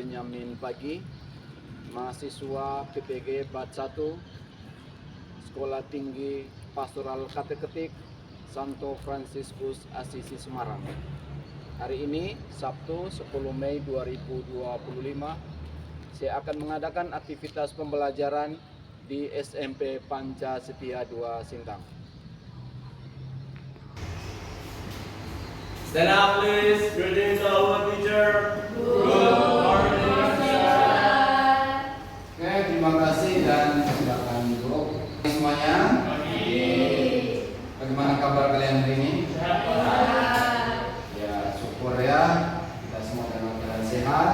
Benyamin Pagi, mahasiswa PPG Bat 1, Sekolah Tinggi Pastoral Kateketik Santo Fransiskus Asisi Semarang. Hari ini Sabtu 10 Mei 2025 saya akan mengadakan aktivitas pembelajaran di SMP Panca Setia 2 Sintang. Stand up please. Greetings to our teacher. Good morning. Oke, terima kasih dan silakan duduk semuanya. Bagaimana kabar kalian hari ini? Ya, syukur ya, kita semua dalam keadaan sehat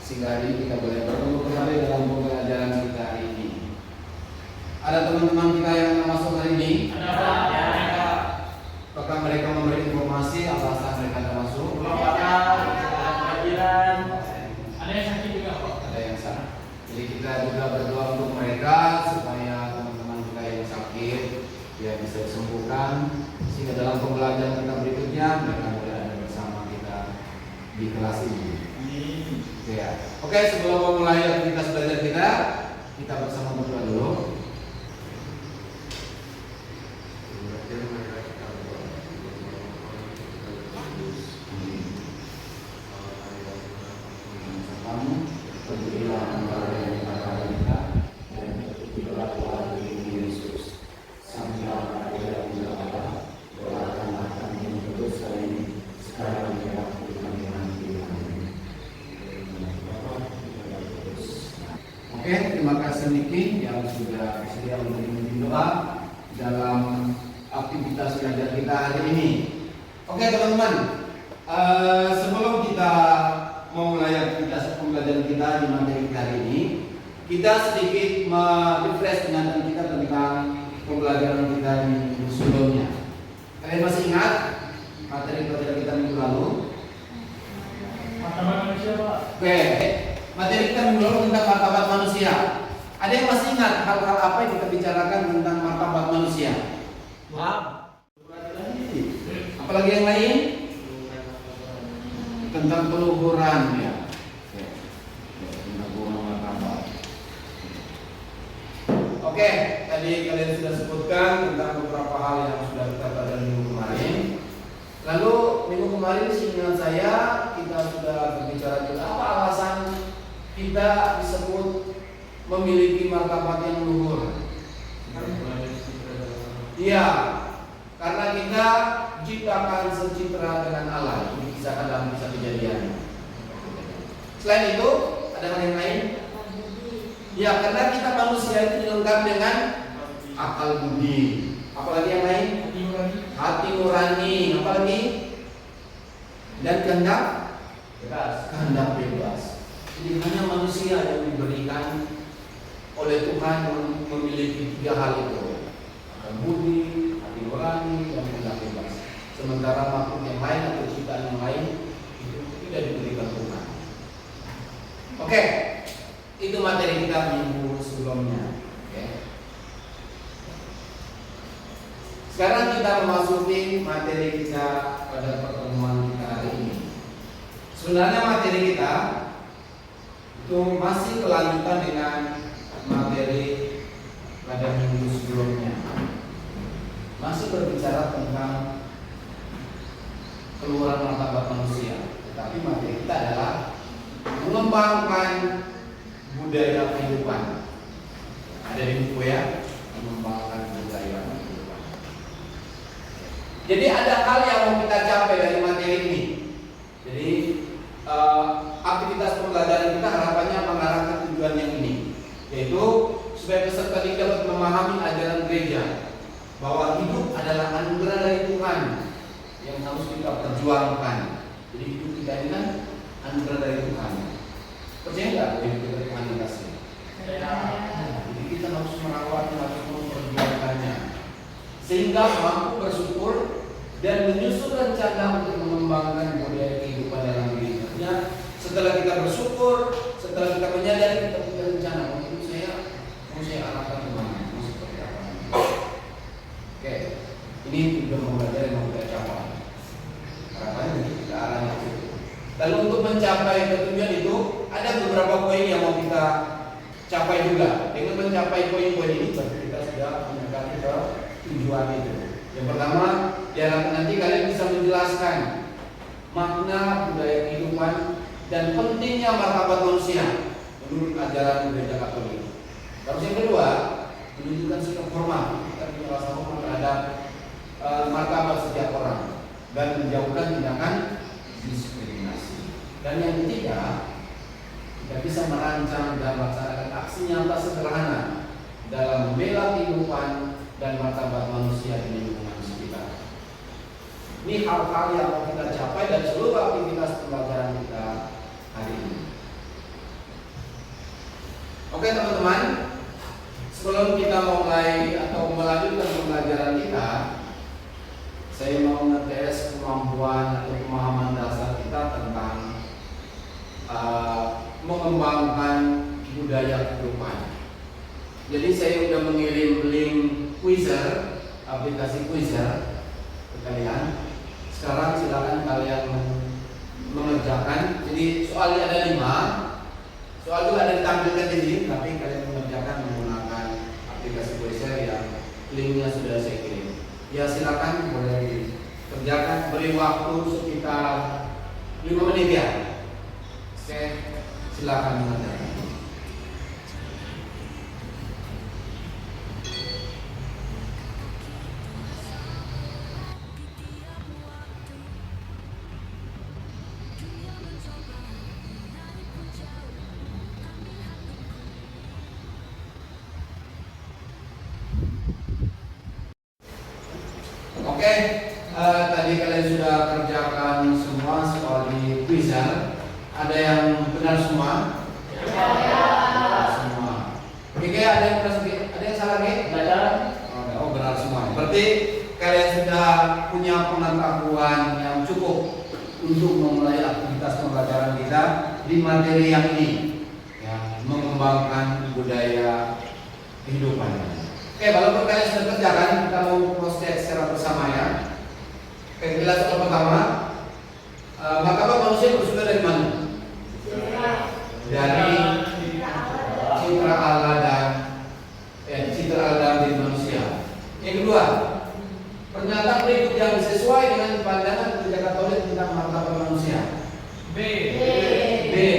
sehingga hari ini kita boleh bertemu kembali dalam pembelajaran kita hari ini. Ada teman-teman kita yang masuk hari ini? Apakah mereka memberi informasi alasan mereka tidak masuk? Belum ada panggilan. Ada yang sakit juga kok. Ada yang sakit. Jadi kita juga berdoa untuk mereka supaya teman-teman kita yang sakit ya bisa disembuhkan sehingga dalam pembelajaran kita berikutnya mereka boleh ada bersama kita di kelas ini. Oke, sebelum memulai aktivitas belajar kita bersama berdoa dulu. Oke, terima kasih Niki yang sudah bersedia untuk memimpin doa dalam aktivitas belajar kita hari ini. Oke teman-teman, sebelum kita memulai aktivitas pembelajaran kita di materi kita hari ini, kita sedikit merefresh ingatan kita tentang pembelajaran kita di minggu sebelumnya. Kalian masih ingat materi pelajaran kita minggu lalu? Martabat manusia, Pak. Oke, materi kita minggu lalu tentang martabat manusia. Ada yang masih ingat hal-hal apa yang kita bicarakan tentang martabat manusia? Maaf. Apalagi yang lain? Tentang peluhuran ya. Oke, tadi kalian sudah sebutkan tentang beberapa hal yang sudah kita pelajari minggu kemarin. Lalu minggu kemarin seingat saya kita sudah berbicara tentang apa alasan kita disebut memiliki martabat yang luhur. Iya, karena kita diciptakan secitra dengan Allah. Ini kisahkan dalam kisah Kejadian. Selain itu, ada hal yang lain? Ya, karena kita manusia itu dilengkapi dengan akal budi. Apalagi yang lain? Hati nurani. Apalagi? Dan kehendak bebas. Kehendak bebas. Jadi hanya manusia yang diberikan oleh Tuhan memiliki tiga hal itu: akal budi, hati nurani, dan kehendak bebas. Sementara makhluk yang lain atau ciptaan yang lain itu tidak diberikan Tuhan. Oke, itu materi kita minggu sebelumnya. Oke. Sekarang kita memasuki materi kita pada pertemuan kita hari ini. Sebenarnya materi kita itu masih kelanjutan dengan materi pada minggu sebelumnya. Masih berbicara tentang keluaran martabat manusia. Tetapi materi kita adalah mengembangkan budaya kehidupan. Ada di buku ya, mengembangkan budaya kehidupan. Jadi ada hal yang mau kita capai dari materi ini. Jadi aktivitas pembelajaran kita harapannya mengarah ke tujuan yang ini, yaitu supaya peserta didik dapat memahami ajaran gereja bahwa hidup adalah anugerah dari Tuhan yang harus kita perjuangkan. Jadi hidup kita ini kan anugerah dari Tuhan. Percaya nggak bahwa hidup dari Tuhan dikasih? Jadi kita harus merawatnya, harus memperjuangkannya, sehingga mampu bersyukur dan menyusun rencana untuk mengembangkan budaya kehidupan dalam diri. Artinya setelah kita bersyukur, setelah kita menyadari, kita punya rencana. Mau saya arahkan kemana? Mau seperti apa? Oke, ini juga mempelajari yang mau kita capai. Harapannya kita arahnya itu. Lalu untuk mencapai tujuan itu ada beberapa poin yang mau kita capai juga. Dengan mencapai poin-poin ini berarti kita sudah mendekati ke tujuan itu. Yang pertama, diharapkan nanti kalian bisa menjelaskan makna budaya kehidupan dan pentingnya martabat manusia menurut ajaran gereja Katolik. Terus yang kedua, menunjukkan sikap hormat, kita punya rasa hormat terhadap martabat setiap orang dan menjauhkan tindakan diskriminasi. Dan yang ketiga, kita bisa merancang dan melaksanakan aksi nyata sederhana dalam membela kehidupan dan martabat manusia di lingkungan sekitar. Ini hal-hal yang mau kita capai dari seluruh aktivitas pembelajaran kita hari ini. Oke teman-teman, sebelum kita mulai atau melanjutkan pembelajaran kita, saya mau ngetes kemampuan atau pemahaman dasar kita tentang mengembangkan budaya kehidupan. Jadi saya sudah mengirim link Quizzer, aplikasi Quizzer ke kalian. Sekarang silakan kalian mengerjakan. Jadi soalnya ada 5. Soal itu ada ditampilkan di sini, tapi kalian mengerjakan menggunakan aplikasi Quizzer yang linknya sudah saya kirim. Ya silakan boleh dikerjakan, beri waktu sekitar 5 menit ya. Oke, silakan mengerjakan. Oke, tadi kalian sudah kerjakan semua soal di Quizzer. Ada yang benar semua? Ya. Semua. Oke, ada yang benar sedikit? Ada yang salah lagi? Oh, benar semua. Berarti kalian sudah punya pengetahuan yang cukup untuk memulai aktivitas pembelajaran kita di materi yang ini, yang mengembangkan budaya kehidupan. Oke, walaupun kalian sudah kerjakan, kita mau proses secara bersama ya. Oke, kita soal pertama. Martabat manusia bersumber dari mana? Dari citra Allah dan citra Allah dalam diri manusia. Yang kedua, pernyataan berikut yang sesuai dengan pandangan gereja Katolik tentang martabat manusia. B.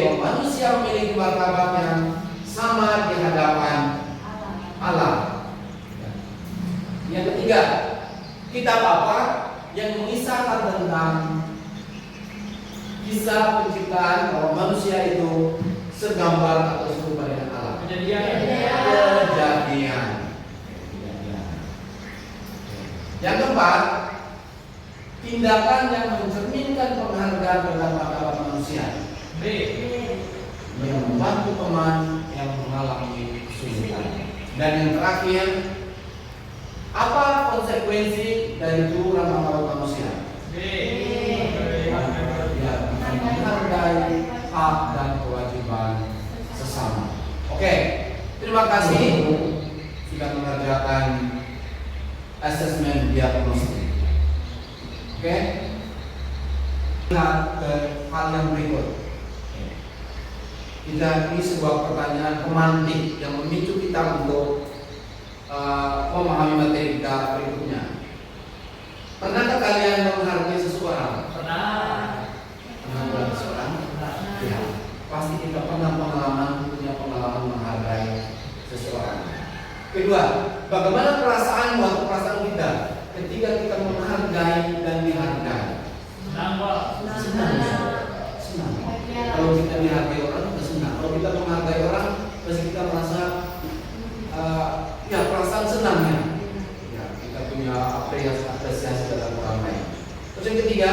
Bahwa manusia memiliki martabat yang sama di hadapan Allah. Yang ketiga, kitab apa yang mengisahkan tentang kisah penciptaan bahwa manusia itu segambar atau serupa dengan Allah? Kejadian. Yang keempat, tindakan yang mencerminkan penghargaan terhadap martabat manusia. B. Yang membantu teman yang mengalami kesulitan. Dan yang terakhir, apa konsekuensi dari turun martabat manusia? Menghargai hak dan kewajiban sesama. Oke, terima kasih sudah mengerjakan asesmen diagnostik. Oke, lihat ke hal yang berikut. Kita ini sebuah pertanyaan pemantik yang memicu kita untuk memahami materi kita berikutnya. Pernahkah kalian menghargai seseorang? Pernah menghargai seseorang? Ya, pasti kita pernah punya pengalaman menghargai seseorang. Kedua, bagaimana perasaan kita ketika kita menghargai dan dihargai? Senang. Kalau kita dihargai orang, kita senang. Kalau kita menghargai orang, pasti kita merasa perasaan senang ya. Kita punya apresiasi dalam orang lain. Terus yang ketiga,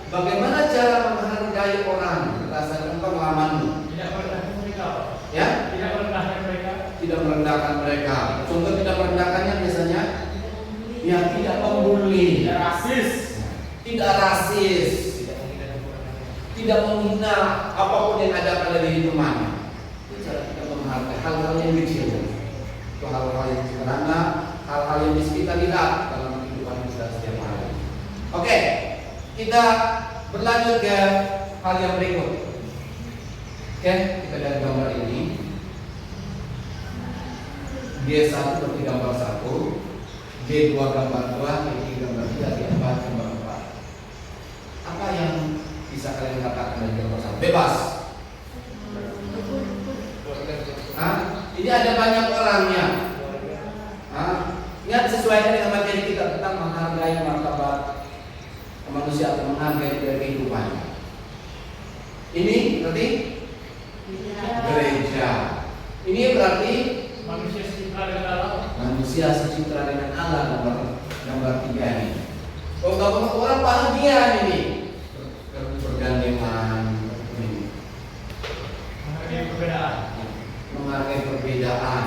bagaimana cara menghargai orang berdasarkan pengalamanmu? Tidak merendahkan mereka. Contoh tidak merendahkannya biasanya tidak membuli, tidak rasis, tidak menghina apapun yang ada pada diri teman. Itu cara kita menghargai hal-hal yang kecil. Itu hal-hal yang sederhana, hal-hal yang bisa kita lihat dalam kehidupan kita setiap hari. Oke, kita berlanjut ke hal yang berikut. Oke, kita lihat gambar ini. G1 berarti gambar 1, G2 gambar 2, G3 gambar 3, G4 gambar 4. Apa yang bisa kalian katakan dari gambar 1? Bebas. Ini ada banyak orangnya. Ingat, sesuaikan dengan materi kita tentang menghargai martabat manusia atau menghargai kehidupannya. Ini berarti gereja. Ini berarti Manusia sejahtera dengan Allah. manusia sejahtera dengan Allah, gambar 3 ini. Kalau orang bahagia ini bergandengan ini. Menghargai perbedaan. Menghargai perbedaan.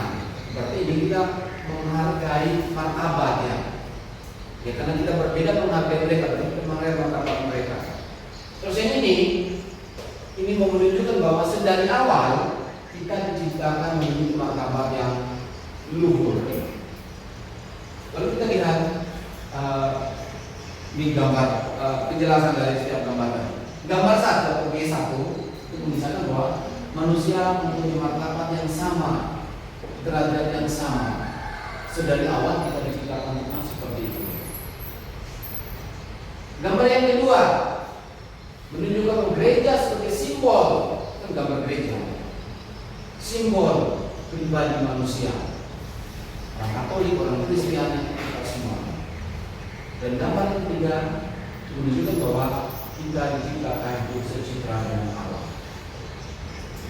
Berarti ini kita menghargai martabat ya. Ya karena kita berbeda menghargai mereka, kita menghargai martabat mereka. Terus yang ini mau menunjukkan bahwa sedari awal kita diciptakan memiliki martabat yang luhur. Lalu kita lihat di gambar penjelasan dari setiap gambar tadi. Gambar 1 atau G1 itu menunjukkan bahwa manusia mempunyai martabat yang sama, derajat yang sama. Sedari awal kita diciptakan memang seperti itu. Gambar yang kedua menunjukkan gereja sebagai simbol, kan gambar gereja, simbol pribadi manusia, orang Katolik, orang Kristiani, kita semua. Dan gambar yang ketiga menunjukkan bahwa kita diciptakan hidup sejahtera dengan Allah.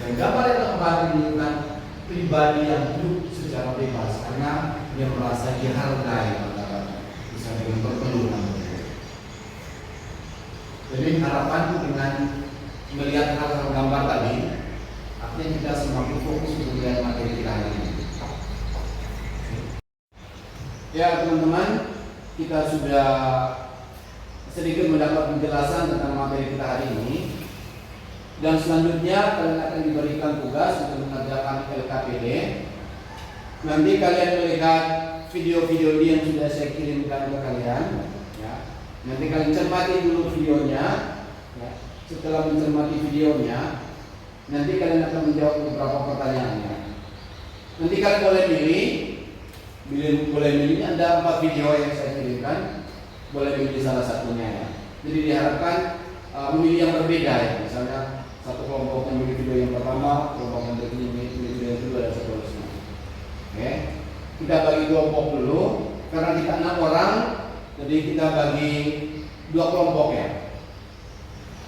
Dan gambar yang keempat menunjukkan pribadi yang hidup secara bebas karena dia merasa dihargai, bisa dengan berpeluang. Jadi harapan dengan melihat hal-hal gambar tadi, artinya kita semakin fokus untuk melihat materi kita hari ini. Ya teman-teman, kita sudah sedikit mendapat penjelasan tentang materi kita hari ini. Dan selanjutnya kalian akan diberikan tugas untuk mengerjakan LKPD. Nanti kalian melihat video-video yang sudah saya kirimkan ke kalian. Nanti kalian cermati dulu videonya. Setelah mencermati videonya, nanti kalian akan menjawab beberapa pertanyaannya. Nanti kalian boleh milih. Ada 4 video yang saya kirimkan. Boleh milih salah satunya ya. Jadi diharapkan memilih yang berbeda ya. Misalnya satu kelompok memilih video yang pertama, kelompok yang berikutnya memilih video yang kedua dan seterusnya. Oke. Kita bagi kelompok dulu karena kita 6 orang. Jadi kita bagi 2 kelompok ya.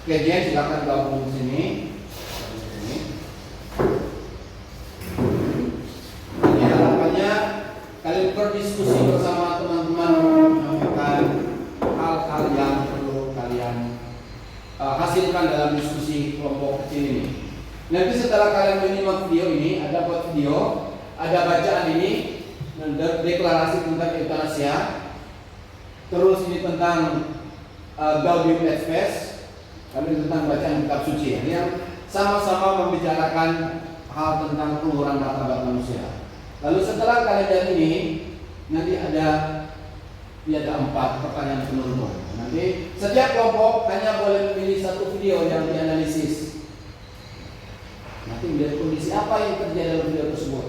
Oke, Jen silakan gabung di sini. Ini harapannya kalian berdiskusi bersama teman-teman menemukan hal-hal yang perlu kalian hasilkan dalam diskusi kelompok kecil ini. Nanti setelah kalian menyimak video ini, ada buat video, ada bacaan ini, deklarasi tentang eutanasia. Terus ini tentang Gaudium et Spes, kami tentang bacaan kitab suci yang sama-sama membicarakan hal tentang keluhuran martabat manusia. Lalu setelah kalian ini, nanti ada 4 pertanyaan penurunan. Nanti setiap kelompok hanya boleh memilih 1 video yang dianalisis. Nanti melihat kondisi apa yang terjadi dalam video tersebut.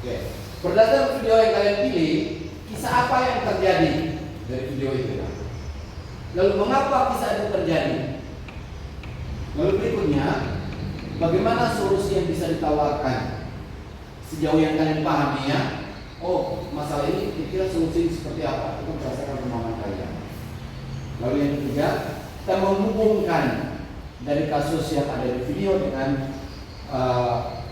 Oke. Berdasarkan video yang kalian pilih, kisah apa yang terjadi dari video itu? Lalu mengapa kisah itu terjadi? Lalu berikutnya, bagaimana solusi yang bisa ditawarkan? Sejauh yang kalian pahami ya, oh masalah ini kira-kira solusi seperti apa? Itu berdasarkan pemahaman kalian. Lalu yang ketiga, kita menghubungkan dari kasus yang ada di video dengan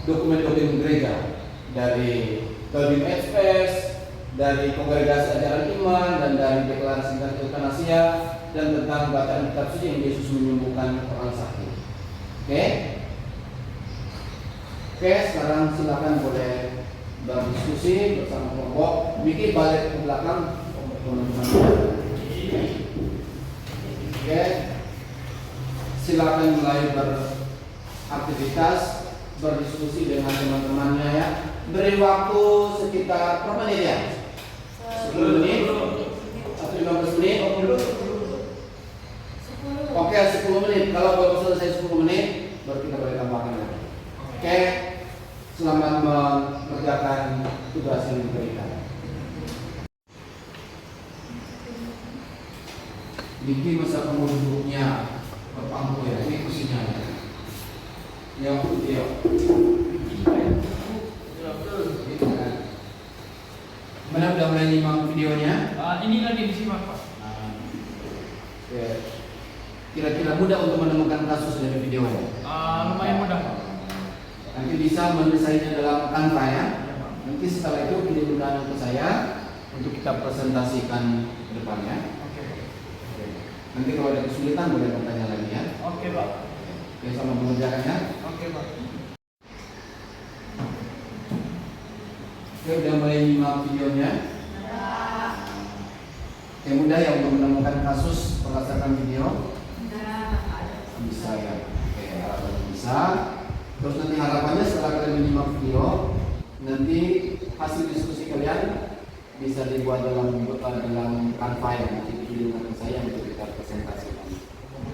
dokumen-dokumen gereja dari Gaudium et Spes, dari Kongregasi Ajaran Iman, dan dari deklarasi tentang eutanasia, dan tentang bacaan kitab suci yang Yesus menyembuhkan orang sakit. Oke, sekarang silakan boleh berdiskusi bersama kelompok. Miki balik ke belakang, teman-teman. Oke, silakan mulai beraktivitas, berdiskusi dengan teman-temannya ya. Beri waktu sekitar berapa menit ya? 10 menit atau 15 menit? Oke, 10 menit. Kalau baru selesai 10 menit, baru kita boleh tambahkan lagi. Oke, selamat mengerjakan tugas yang diberikan. Niki masa kamu duduknya berpangku ya, ini kursinya ya. Yang putih ya. Mana udah mulai nyimak videonya? Ini lagi disimak Pak. Oke. Kira-kira mudah untuk menemukan kasus dari videonya? Lumayan mudah Pak. Nanti bisa mendesainnya dalam Canva ya. Nanti setelah itu kirimkan ke saya untuk kita presentasikan ke depannya. Oke. Nanti kalau ada kesulitan boleh bertanya lagi ya. Oke Pak. Oke, sama mengerjakannya. Oke Pak. Oke, udah mulai nyimak videonya. Yang mudah ya untuk menemukan kasus berdasarkan video. Bisa ya. Oke, harapannya bisa. Terus nanti harapannya setelah kalian menyimak video, nanti hasil diskusi kalian bisa dibuat dalam Canva yang nanti dikirimkan ke saya untuk kita presentasikan.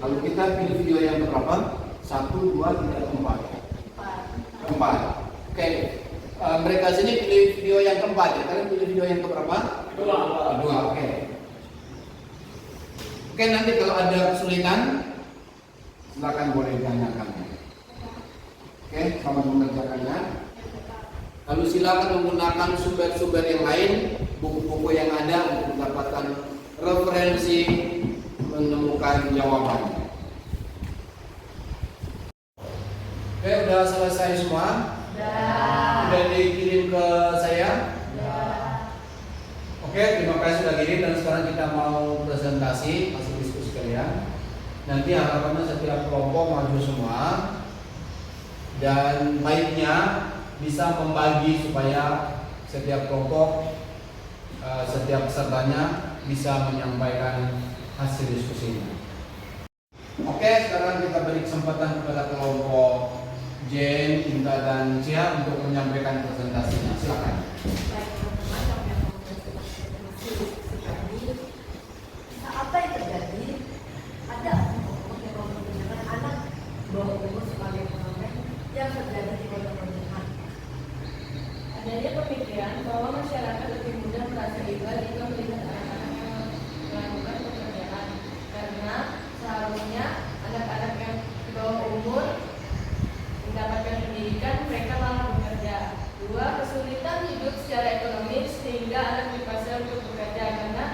Kalau kita pilih video yang berapa? 1, 2, 3, 4. 4. Oke. Mereka sini pilih video yang keempat ya. Kalian pilih video yang keberapa? 2. Oke. Oke, nanti kalau ada kesulitan silakan boleh ditanyakan. Oke, selamat mengerjakannya. Lalu silakan menggunakan sumber-sumber yang lain, buku-buku yang ada untuk mendapatkan referensi menemukan jawabannya. Oke, udah selesai semua? Udah dikirim ke saya? Oke, terima kasih sudah kirim dan sekarang kita mau presentasi hasil diskusi kalian. Nanti harapannya setiap kelompok maju semua dan baiknya bisa membagi supaya setiap kelompok, setiap pesertanya bisa menyampaikan hasil diskusinya. Oke, sekarang kita beri kesempatan kepada kelompok Jen, Inta, dan Cia untuk menyampaikan presentasinya. Silakan. Apa yang terjadi? Ada yang menggunakan anak bawah umur sebagai pengamen yang terjadi di kota-kota. Adanya pemikiran bahwa masyarakat lebih mudah merasa iba jika melihat anak-anak yang melakukan pekerjaan, karena seharusnya anak-anak yang di bawah umur mendapatkan pendidikan, mereka malah bekerja. 2. Kesulitan hidup secara ekonomis sehingga anak dipaksa untuk bekerja karena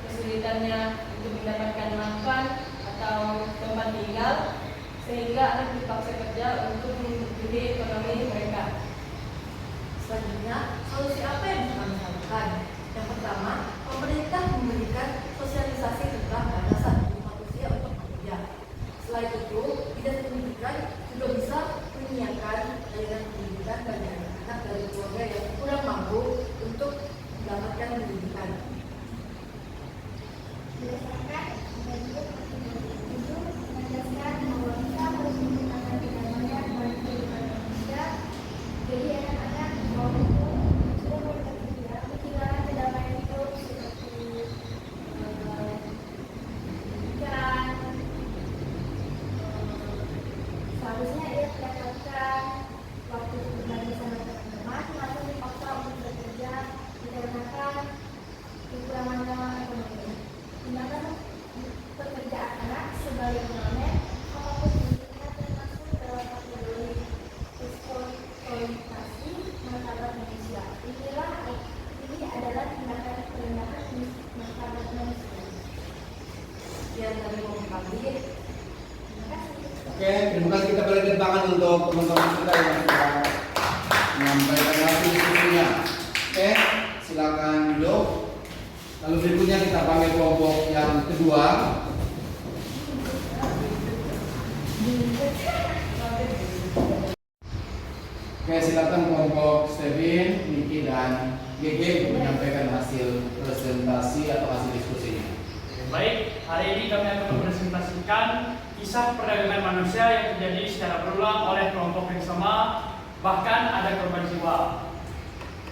kesulitannya untuk mendapatkan makan atau tempat tinggal, sehingga anak dipaksa kerja untuk mencukupi ekonomi mereka. Selanjutnya, solusi apa yang bisa kami lakukan? Yang pertama, pemerintah memberikan sosialisasi tentang batasan umur usia untuk bekerja. Selain itu, dinas pendidikan juga bisa menyiapkan layanan pendidikan bagi anak-anak dari keluarga yang kurang mampu untuk mendapatkan pendidikan. Berdasarkan bentuk itu menegaskan bahwa kita harus menggunakan pidana bagi Indonesia. Jadi anak-anak mau itu sudah bekerja, kehilangan kedamaian hidup seperti pendidikan. Seharusnya ia mendapatkan waktu berbagi sama teman-teman, lalu dipaksa untuk bekerja dikarenakan kekurangan ekonomi. Tindakan pekerjaan anak sebagai pengamen apapun bentuknya termasuk dalam kategori eksploitasi martabat manusia. Ini adalah tindakan perendahan martabat manusia. Yang kami mau kami, Terima kasih. Oke, terima kasih. Kita beri tepuk tangan untuk teman-teman kita yang sudah menyampaikan hasil diskusinya. Oke, silakan duduk. Lalu berikutnya kita panggil kelompok yang kedua. Oke, silakan kelompok Stevin, Niki, dan GG untuk menyampaikan hasil presentasi atau hasil diskusinya. Baik, hari ini kami akan mempresentasikan kisah perdagangan manusia yang terjadi secara berulang oleh kelompok yang sama, bahkan ada korban jiwa.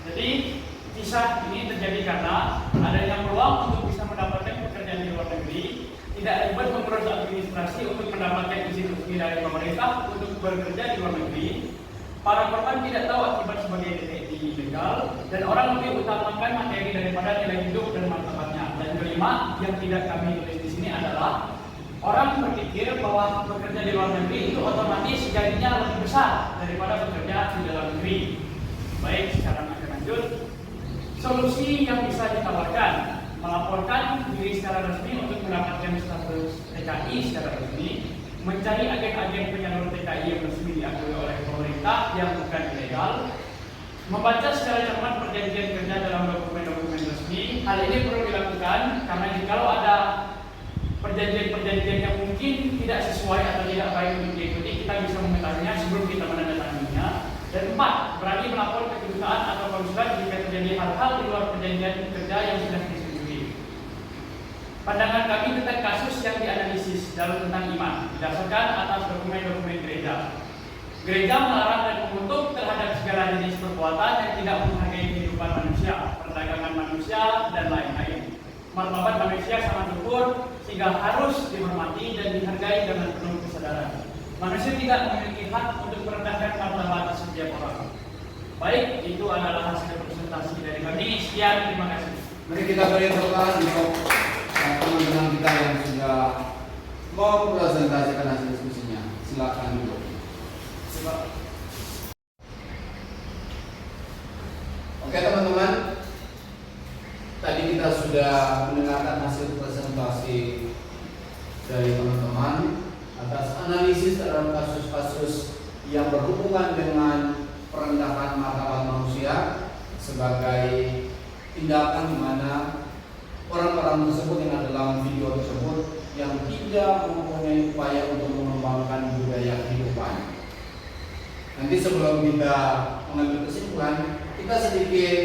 Jadi, kisah ini terjadi karena adanya peluang untuk bisa mendapatkan pekerjaan di luar negeri. tidak ribet mengurus administrasi untuk mendapatkan izin resmi dari pemerintah untuk bekerja di luar negeri. Para korban tidak tahu akibat sebagai TNI ilegal, dan orang lebih utamakan materi daripada nilai hidup dan martabatnya. Dan kelima, yang tidak kami tulis di sini adalah orang berpikir bahwa bekerja di luar negeri itu otomatis gajinya lebih besar daripada bekerja di dalam negeri. Baik, sekarang akan lanjut. Solusi yang bisa ditawarkan: melaporkan diri secara resmi untuk mendapatkan status TKI secara resmi, mencari agen-agen penyalur TKI yang resmi diakui oleh pemerintah yang bukan ilegal, membaca secara cermat perjanjian kerja dalam dokumen-dokumen resmi. Hal ini perlu dilakukan karena jikalau ada perjanjian-perjanjian yang mungkin tidak sesuai atau tidak baik untuk diikuti, kita bisa mengetahuinya sebelum kita menandatanganinya. Dan 4, berani melapor ke kedutaan atau konsulat jika terjadi hal-hal di luar perjanjian kerja yang sudah disetujui. Pandangan kami tentang kasus yang dianalisis dalam tentang iman berdasarkan atas dokumen-dokumen gereja. Gereja melarang dan mengutuk terhadap segala jenis perbuatan yang tidak menghargai kehidupan manusia, perdagangan manusia, dan lain-lain. Martabat manusia sangat luhur sehingga harus dihormati dan dihargai dengan penuh kesadaran. Manusia tidak memiliki hak untuk merendahkan martabat setiap orang. Baik, itu adalah hasil presentasi dari kami. Sekian, terima kasih. Mari kita beri tepuk tangan untuk teman-teman kita yang sudah mau presentasikan hasil diskusinya. Silakan dulu. Oke teman-teman, tadi kita sudah mendengarkan hasil presentasi dari teman-teman atas analisis terhadap kasus-kasus yang berhubungan dengan perendahan martabat manusia sebagai tindakan di mana orang-orang tersebut yang ada dalam video tersebut yang tidak mempunyai upaya untuk mengembangkan budaya kehidupan. Nanti sebelum kita mengambil kesimpulan, kita sedikit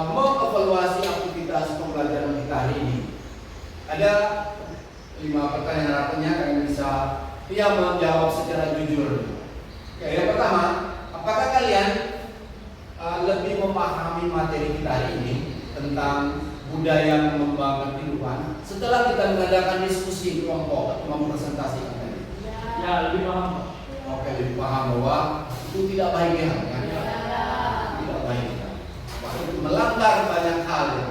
mengevaluasi aktivitas pembelajaran kita hari ini. Ada 5 pertanyaan, harapannya kalian bisa menjawab secara jujur. Oke, yang pertama, apakah kalian lebih memahami materi kita hari ini tentang budaya mengembangkan kehidupan setelah kita mengadakan diskusi kelompok atau mempresentasikan tadi? Ya, lebih paham. Oke, lebih paham bahwa itu tidak baik ya, tidak baik ya. Melanggar banyak hal ya.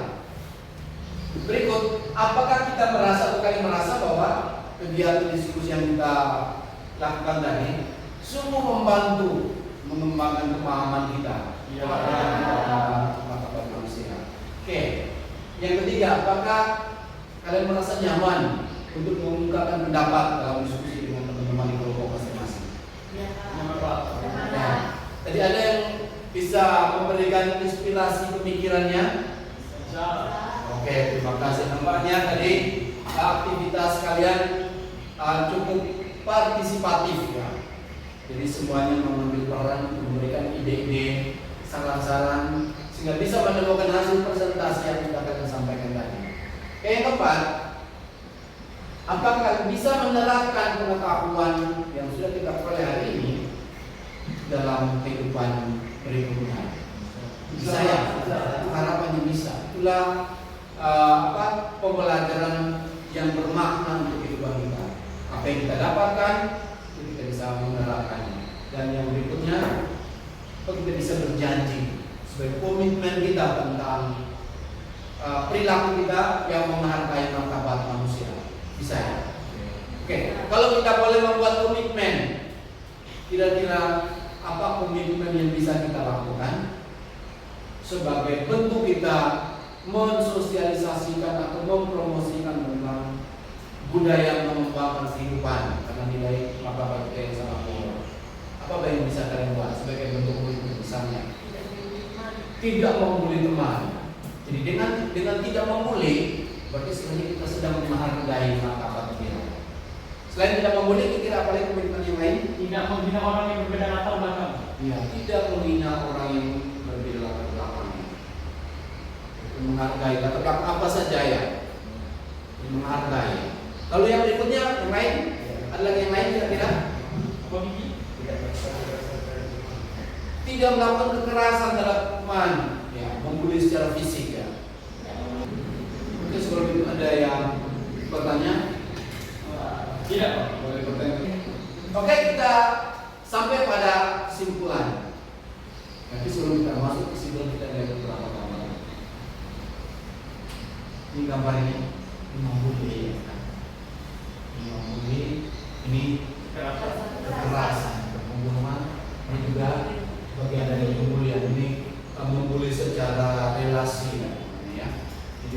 Berikut, apakah kita merasa bahwa kegiatan diskusi yang kita lakukan tadi sungguh membantu mengembangkan pemahaman kita pada martabat manusia? Oke, yang ketiga, apakah kalian merasa nyaman untuk mengungkapkan pendapat dalam diskusi dengan teman-teman di kelompok masing-masing? Nah, tadi ada yang bisa memberikan inspirasi pemikirannya? Oke, terima kasih. Nampaknya tadi aktivitas kalian cukup partisipatif ya. Jadi semuanya mengambil peran untuk memberikan ide-ide, saran-saran sehingga bisa menemukan hasil presentasi yang kita akan sampaikan tadi. Oke, yang keempat, apakah bisa menerapkan pengetahuan yang sudah kita peroleh hari ini dalam kehidupan berikutnya? Bisa ya, harapannya bisa. Itulah pembelajaran yang bermakna untuk kehidupan kita. Apa yang kita dapatkan, itu kita bisa menerapkannya. Dan yang berikutnya, kita bisa berjanji sebagai komitmen kita tentang perilaku kita yang menghargai martabat manusia. Bisa ya? Oke, kalau kita boleh membuat komitmen, kira-kira apa komitmen yang bisa kita lakukan sebagai bentuk kita mensosialisasikan atau mempromosikan tentang budaya mengembangkan kehidupan karena nilai martabat kita yang sangat luhur. Apa yang bisa kalian buat sebagai bentuk komitmen? Misalnya, tidak membuli teman. Jadi dengan tidak membuli, berarti sebenarnya kita sedang menghargai martabat kita. Selain tidak membuli, kira apa lagi komitmen yang lain? Tidak menghina orang yang berbeda latar belakang. Iya, tidak menghina orang yang berbeda latar belakang. Menghargai latar belakang apa saja ya, menghargai. Lalu yang berikutnya yang lain, ada lagi yang lain kira-kira? Tidak melakukan kekerasan terhadap teman, ya, membuli secara fisik ya. Mungkin sebelum itu ada yang pertanyaan? Tidak, Pak. Boleh bertanya. Oke, kita sampai pada kesimpulan. Nanti sebelum kita masuk kesimpulan kita lihat beberapa gambar. Ini gambar ini membuli, ini kekerasan, pembunuhan, ini juga bagian dari pembulian. Ini membuli secara relasi, ya. Jadi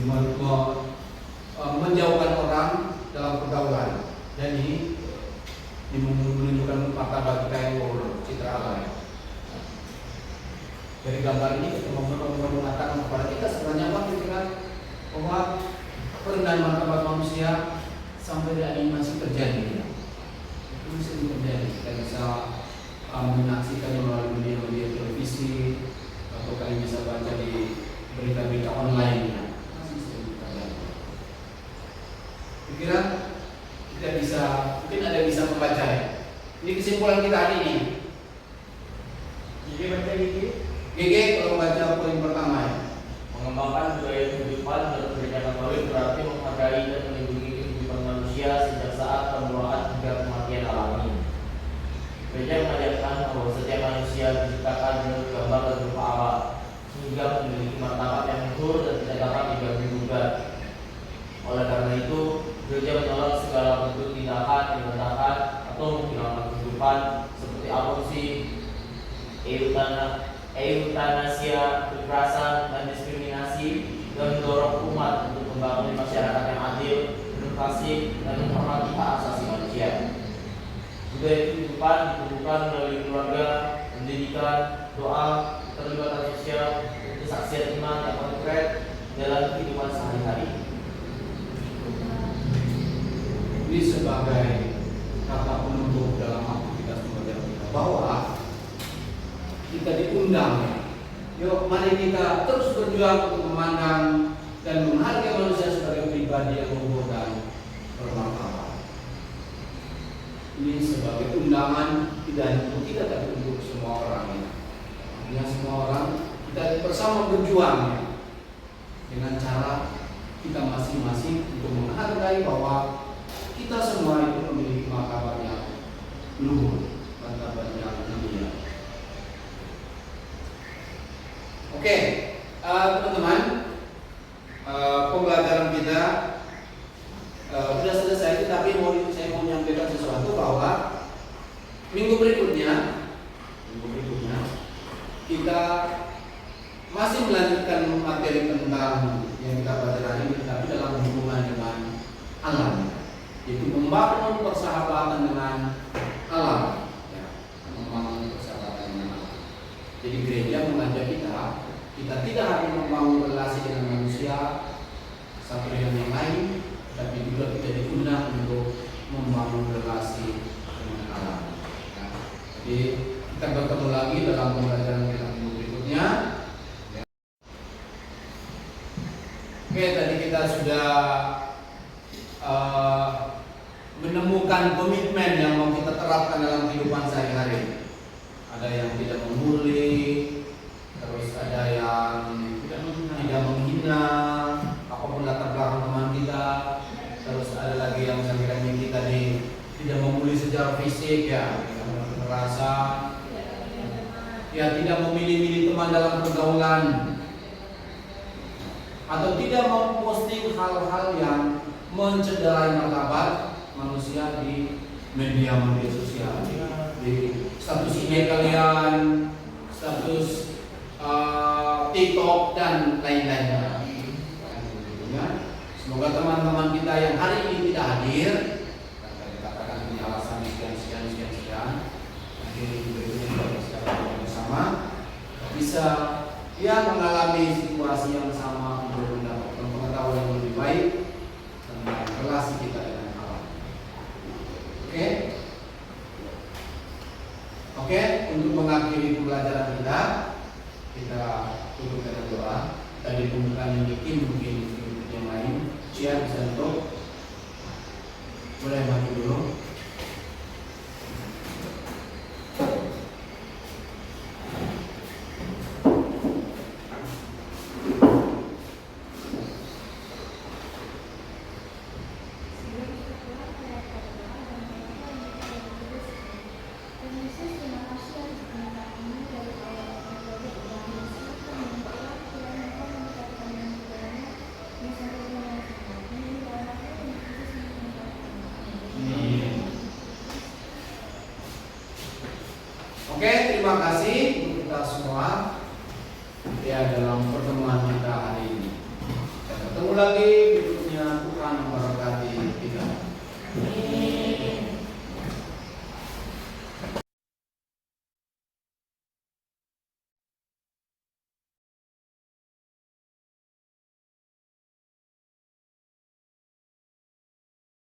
menjauhkan orang dalam pergaulan, dan ini menunjukkan martabat kita yang luhur, citra Allah. Dari gambar ini kita mengatakan kepada kita sebenarnya apa pikiran bahwa perendahan martabat manusia sampai hari ini masih terjadi. Itu masih terjadi. Kita bisa menyaksikannya melalui media televisi, atau kalian bisa baca di berita-berita online. Masih sering terjadi. Pikiran kita bisa, mungkin ada bisa membaca ya. Ini kesimpulan kita hari ini. Jadi baca gigi. GG kalau baca poin pertama ya. Mengembangkan budaya kehidupan dan kebijakan kawin berarti menghargai dan melindungi kehidupan manusia sejak saat permulaan hingga kematian alami. Gereja mengajarkan bahwa setiap manusia diciptakan dengan gambar dan rupa Allah, sehingga memiliki martabat yang luhur dan tidak dapat diganggu-gugat. Oleh karena itu, gereja menolak segala bentuk tindakan yang merendahkan atau menghilangkan kehidupan seperti aborsi, eutanasia, kekerasan, dan diskriminasi, dan mendorong umat untuk membangun masyarakat yang adil, demokrasi, dan menghormati hak asasi manusia. Budaya kehidupan ditumbuhkan melalui keluarga, pendidikan, doa, keterlibatan sosial, kesaksian iman yang konkret dalam kehidupan sehari-hari. Ini sebagai kata penutup dalam aktivitas mengajar kita bahwa kita diundang. Yuk, mari kita terus berjuang untuk memandang dan menghargai manusia sebagai pribadi yang luhur dan bermartabat. Ini sebagai undangan tidak untuk kita tapi untuk semua orang ya. Artinya semua orang kita bersama berjuang ya. Dengan cara kita masing-masing untuk menghargai bahwa kita semua itu memiliki martabat yang luhur, martabat yang mulia. Oke, teman-teman, pembelajaran kita sudah selesai, tapi saya mau menyampaikan sesuatu bahwa minggu berikutnya kita masih melanjutkan materi tentang yang kita pelajari ini, tapi dalam hubungan dengan alam, yaitu membangun persahabatan dengan alam, ya, membangun persahabatan dengan alam. Jadi gereja mengajak kita tidak hanya membangun relasi dengan manusia satu dengan yang lain, tapi juga kita diundang untuk membangun relasi dengan alam. Ya. Jadi kita bertemu lagi dalam pembelajaran kita minggu berikutnya. Ya. Oke, tadi kita sudah menemukan komitmen yang mau kita terapkan dalam kehidupan sehari-hari. Ada yang tidak membuli, terus ada yang tidak menghina apapun latar belakang teman kita, terus ada lagi yang sekiranya kita tidak membuli secara fisik ya, tidak merasa ya, tidak memilih-milih teman dalam pergaulan, atau tidak memposting hal-hal yang mencederai martabat manusia di media sosial, di status email kalian, status TikTok dan lain-lainnya. Semoga teman-teman kita yang hari ini tidak hadir, karena dikatakan ini alasan sekian, nanti berikutnya kita bisa bersama bisa mengalami situasi yang sama untuk mendapatkan pengetahuan yang lebih baik tentang relasi kita dengan alam. Oke, untuk mengakhiri pembelajaran kita tutup dengan doa. Tadi pembukaan yang mungkin yang lain, Cia bisa untuk boleh maju dulu. Oke, terima kasih untuk kita semua ya dalam pertemuan kita hari ini. Kita ketemu lagi berikutnya, Tuhan memberkati kita. Amin.